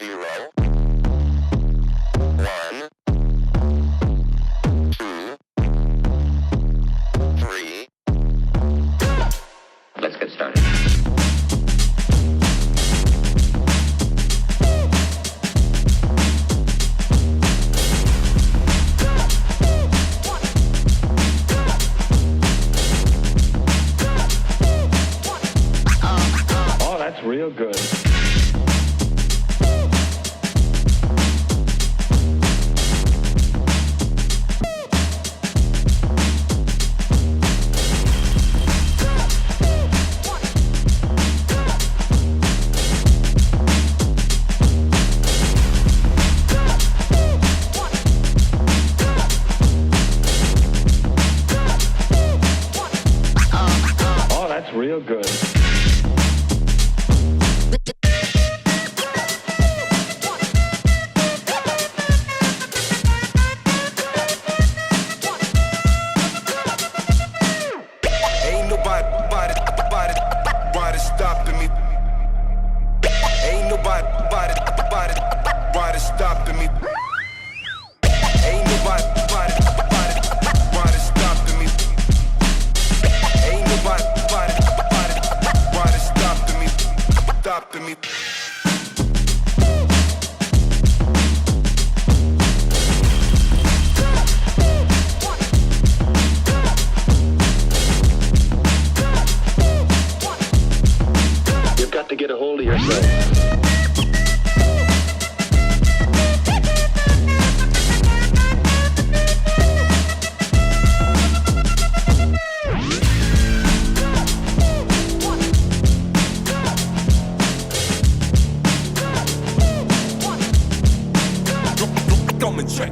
0, 1, 2, 3. Let's get started. Oh, that's real good. Oh, that's real good. Ain't nobody stopping me. Ain't nobody stopping me. Ain't nobody stopping me. Ain't nobody stopping me. You've got to get a hold of yourself. Come and check.